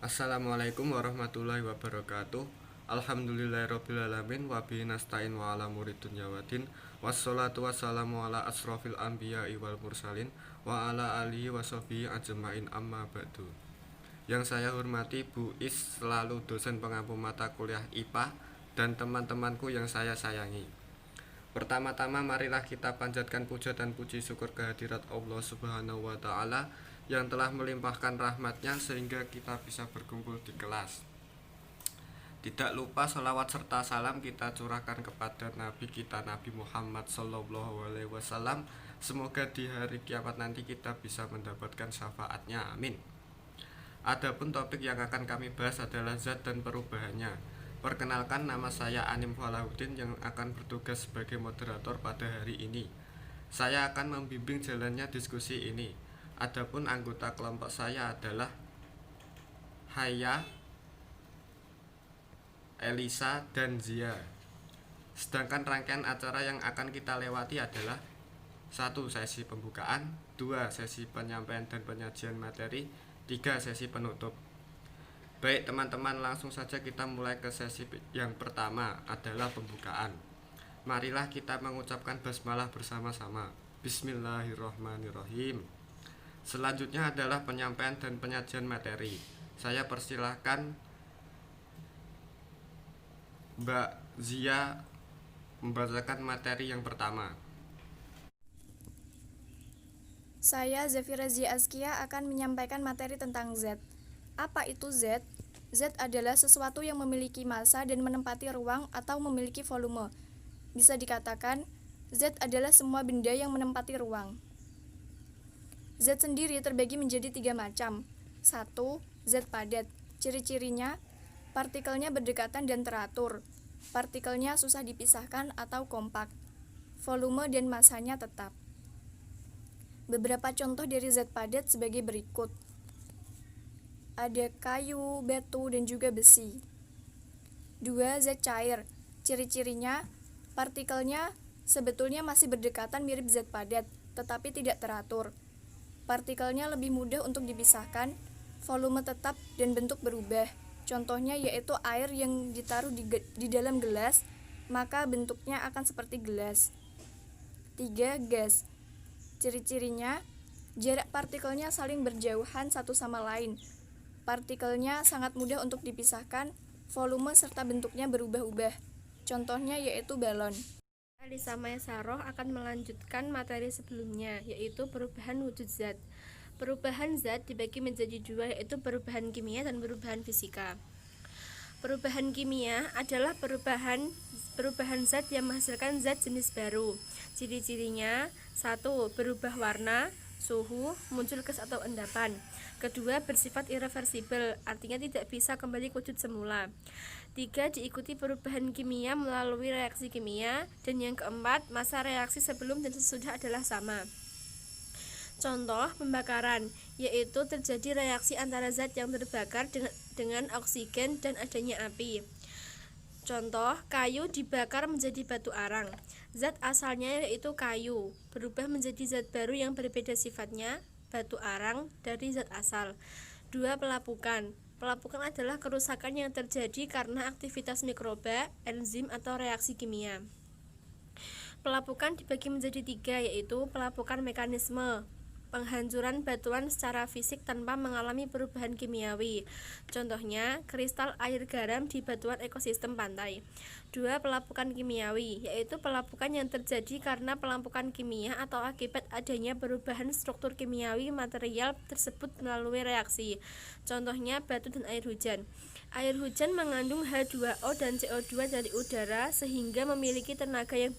Assalamualaikum warahmatullahi wabarakatuh. Alhamdulillahirrabbilalamin. Wabihi nasta'in wa ala murid dunya waddin. Wassalatu wassalamu ala asrofil anbiya'i wal mursalin wa ala alihi wa sahbihi ajma'in amma ba'du. Yang saya hormati Bu Is, selalu dosen pengampu mata kuliah IPA, dan teman-temanku yang saya sayangi. Pertama-tama marilah kita panjatkan puja dan puji syukur kehadirat Allah Subhanahu wa Ta'ala yang telah melimpahkan rahmatnya sehingga kita bisa berkumpul di kelas. Tidak lupa sholawat serta salam kita curahkan kepada Nabi kita Nabi Muhammad SAW. Semoga di hari kiamat nanti kita bisa mendapatkan syafaatnya, amin. Adapun topik yang akan kami bahas adalah zat dan perubahannya. Perkenalkan, nama saya Anim Falahuddin yang akan bertugas sebagai moderator pada hari ini. Saya akan membimbing jalannya diskusi ini. Adapun anggota kelompok saya adalah Haya, Elisa, dan Zia. Sedangkan rangkaian acara yang akan kita lewati adalah 1. Sesi pembukaan, 2. Sesi penyampaian dan penyajian materi, 3. Sesi penutup. Baik teman-teman, langsung saja kita mulai ke sesi yang pertama adalah pembukaan. Marilah kita mengucapkan basmalah bersama-sama. Bismillahirrahmanirrahim. Selanjutnya adalah penyampaian dan penyajian materi. Saya persilahkan Mbak Zia membacakan materi yang pertama. Saya Zafira Zia Askia akan menyampaikan materi tentang Z. Apa itu Z? Z adalah sesuatu yang memiliki massa dan menempati ruang atau memiliki volume. Bisa dikatakan, Z adalah semua benda yang menempati ruang. Z sendiri terbagi menjadi 3 macam. 1. Z padat. Ciri-cirinya, partikelnya berdekatan dan teratur. Partikelnya susah dipisahkan atau kompak. Volume dan massanya tetap. Beberapa contoh dari Z padat sebagai berikut. Ada kayu, batu, dan juga besi. 2. Z cair. Ciri-cirinya, partikelnya sebetulnya masih berdekatan mirip Z padat, tetapi tidak teratur. Partikelnya lebih mudah untuk dipisahkan, volume tetap, dan bentuk berubah. Contohnya yaitu air yang ditaruh di dalam gelas, maka bentuknya akan seperti gelas. 3. Gas. Ciri-cirinya, jarak partikelnya saling berjauhan satu sama lain. Partikelnya sangat mudah untuk dipisahkan, volume serta bentuknya berubah-ubah. Contohnya yaitu balon. Alisa Maesaroh akan melanjutkan materi sebelumnya, yaitu perubahan wujud zat. Perubahan zat dibagi menjadi 2, yaitu perubahan kimia dan perubahan fisika. Perubahan kimia adalah perubahan zat yang menghasilkan zat jenis baru. Ciri-cirinya, 1. Berubah warna, suhu, muncul gas atau endapan. Kedua, bersifat irreversibel, artinya tidak bisa kembali ke wujud semula. 3. Diikuti perubahan kimia melalui reaksi kimia. Dan yang keempat, masa reaksi sebelum dan sesudah adalah sama. Contoh pembakaran, yaitu terjadi reaksi antara zat yang terbakar dengan oksigen dan adanya api. Contoh, kayu dibakar menjadi batu arang. Zat asalnya yaitu kayu, berubah menjadi zat baru yang berbeda sifatnya, batu arang, dari zat asal. 2. Pelapukan. Pelapukan adalah kerusakan yang terjadi karena aktivitas mikroba, enzim, atau reaksi kimia. Pelapukan dibagi menjadi 3, yaitu pelapukan mekanisme, penghancuran batuan secara fisik tanpa mengalami perubahan kimiawi. Contohnya, kristal air garam di batuan ekosistem pantai. 2. Pelapukan kimiawi, yaitu pelapukan yang terjadi karena pelampukan kimia atau akibat adanya perubahan struktur kimiawi material tersebut melalui reaksi. Contohnya, batu dan air hujan. Air hujan mengandung H2O dan CO2 dari udara sehingga memiliki tenaga yang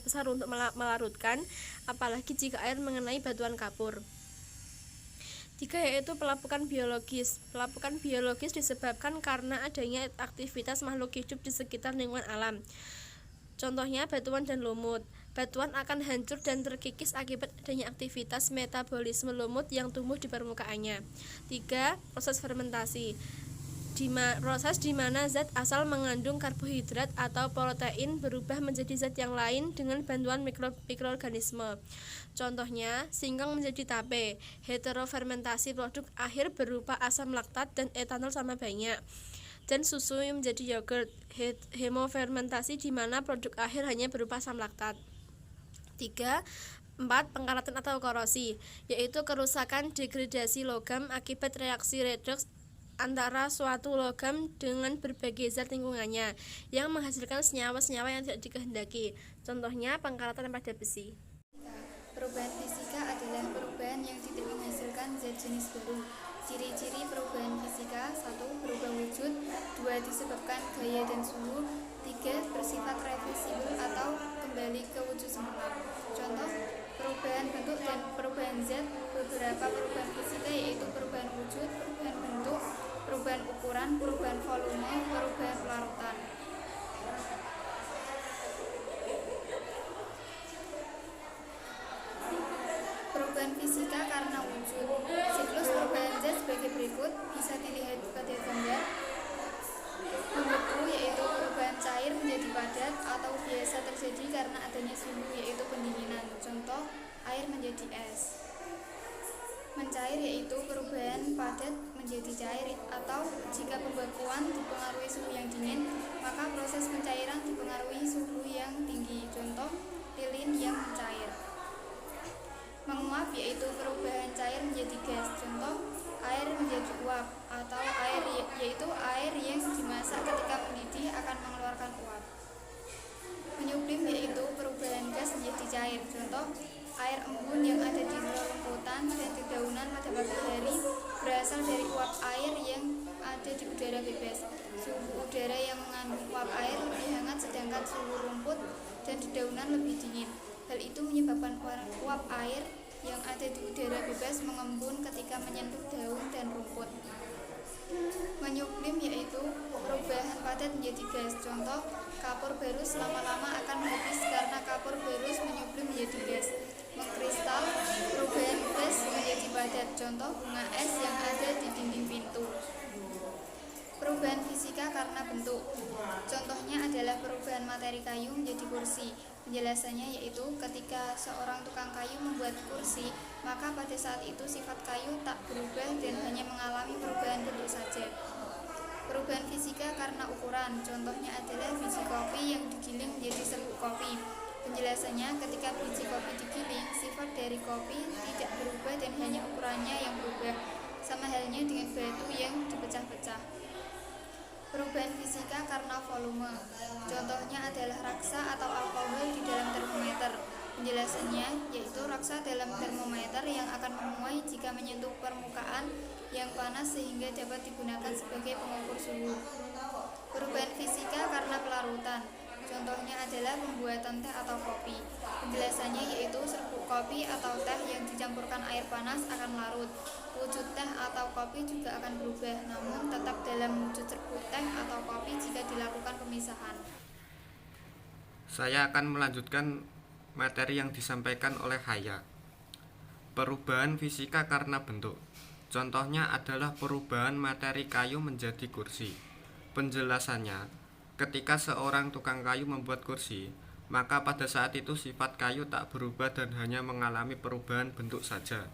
besar untuk melarutkan, apalagi jika air mengenai batuan kapur. 3. Yaitu pelapukan biologis. Pelapukan biologis disebabkan karena adanya aktivitas makhluk hidup di sekitar lingkungan alam. Contohnya batuan dan lumut. Batuan akan hancur dan terkikis akibat adanya aktivitas metabolisme lumut yang tumbuh di permukaannya. 3. Proses fermentasi. proses di mana zat asal mengandung karbohidrat atau protein berubah menjadi zat yang lain dengan bantuan mikroorganisme. Contohnya, singkong menjadi tape. Heterofermentasi produk akhir berupa asam laktat dan etanol sama banyak. Dan susu yang menjadi yogurt. Hemofermentasi di mana produk akhir hanya berupa asam laktat. 4. Pengkaratan atau korosi, yaitu kerusakan degradasi logam akibat reaksi redoks antara suatu logam dengan berbagai zat lingkungannya yang menghasilkan senyawa-senyawa yang tidak dikehendaki. Contohnya pengkaratan pada besi. Perubahan fisika adalah perubahan yang tidak menghasilkan zat jenis baru. Ciri-ciri perubahan fisika: 1. Berubah wujud. 2. Disebabkan gaya dan suhu. 3. Bersifat reversibel atau kembali ke wujud semula. Contoh perubahan bentuk dan perubahan zat. Beberapa perubahan fisika yaitu perubahan wujud, perubahan bentuk, perubahan ukuran, perubahan volume, perubahan pelarutan. Perubahan fisika karena wujud. Siklus perubahan zat sebagai berikut, bisa dilihat pada gambar. Membeku yaitu perubahan cair menjadi padat atau biasa terjadi karena adanya suhu yaitu pendinginan. Contoh, air menjadi es. Mencair yaitu perubahan padat menjadi cair, atau jika pembekuan dipengaruhi suhu yang dingin, maka proses pencairan dipengaruhi suhu yang tinggi. Contoh, lilin yang mencair. Menguap yaitu perubahan cair menjadi gas. Contoh, air menjadi uap, atau air yaitu air yang dimasak ketika mendidih akan mengeluarkan uap. Menyublim yaitu perubahan gas menjadi cair. Contoh, air embun yang ada di rerumputan dan dedaunan pada pagi hari berasal dari uap air yang ada di udara bebas. Suhu udara yang mengandung uap air lebih hangat sedangkan suhu rumput dan dedaunan lebih dingin. Hal itu menyebabkan uap air yang ada di udara bebas mengembun ketika menyentuh daun dan rumput. Menyublim yaitu perubahan padat menjadi gas. Contoh, kapur barus lama-lama akan habis karena kapur barus menyublim menjadi gas. Mengkristal, perubahan gas menjadi padat. Contoh, bunga es yang ada di dinding pintu. Perubahan fisika karena bentuk. Contohnya adalah perubahan materi kayu menjadi kursi. Penjelasannya yaitu ketika seorang tukang kayu membuat kursi, maka pada saat itu sifat kayu tak berubah dan hanya mengalami perubahan bentuk saja. Perubahan fisika karena ukuran. Contohnya adalah biji kopi yang digiling menjadi serbuk kopi. Penjelasannya, ketika biji kopi digiling, sifat dari kopi tidak berubah dan hanya ukurannya yang berubah. Sama halnya dengan batu yang dipecah-pecah. Perubahan fisika karena volume. Contohnya adalah raksa atau alkohol di dalam termometer. Penjelasannya yaitu raksa dalam termometer yang akan memuai jika menyentuh permukaan yang panas sehingga dapat digunakan sebagai pengukur suhu. Perubahan fisika karena pelarutan. Contohnya adalah pembuatan teh atau kopi. Penjelasannya yaitu serbuk kopi atau teh yang dicampurkan air panas akan larut. Wujud teh atau kopi juga akan berubah, namun tetap dalam wujud serbuk teh atau kopi jika dilakukan pemisahan. Saya akan melanjutkan materi yang disampaikan oleh Haya. Perubahan fisika karena bentuk. Contohnya adalah perubahan materi kayu menjadi kursi. Penjelasannya, ketika seorang tukang kayu membuat kursi, maka pada saat itu sifat kayu tak berubah dan hanya mengalami perubahan bentuk saja.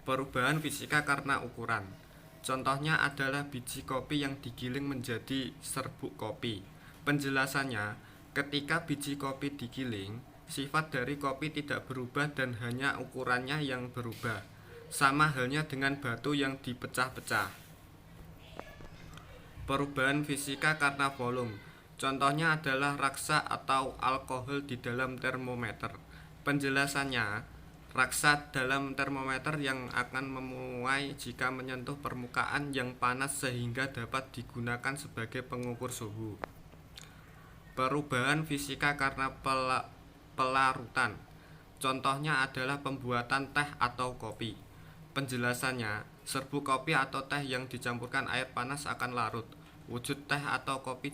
Perubahan fisika karena ukuran. Contohnya adalah biji kopi yang digiling menjadi serbuk kopi. Penjelasannya, ketika biji kopi digiling, sifat dari kopi tidak berubah dan hanya ukurannya yang berubah. Sama halnya dengan batu yang dipecah-pecah. Perubahan fisika karena volume. Contohnya adalah raksa atau alkohol di dalam termometer. Penjelasannya, raksa dalam termometer yang akan memuai jika menyentuh permukaan yang panas sehingga dapat digunakan sebagai pengukur suhu. Perubahan fisika karena pelarutan. Contohnya adalah pembuatan teh atau kopi. Penjelasannya, serbuk kopi atau teh yang dicampurkan air panas akan larut. Wujud teh atau kopi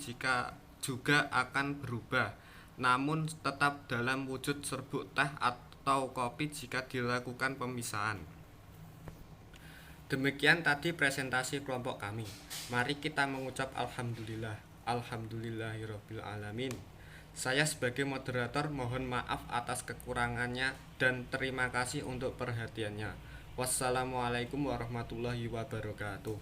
juga akan berubah, namun tetap dalam wujud serbuk teh atau kopi jika dilakukan pemisahan. Demikian tadi presentasi kelompok kami. Mari kita mengucap alhamdulillah. Alhamdulillahirabbil alamin. Saya sebagai moderator mohon maaf atas kekurangannya dan terima kasih untuk perhatiannya. Wassalamualaikum warahmatullahi wabarakatuh.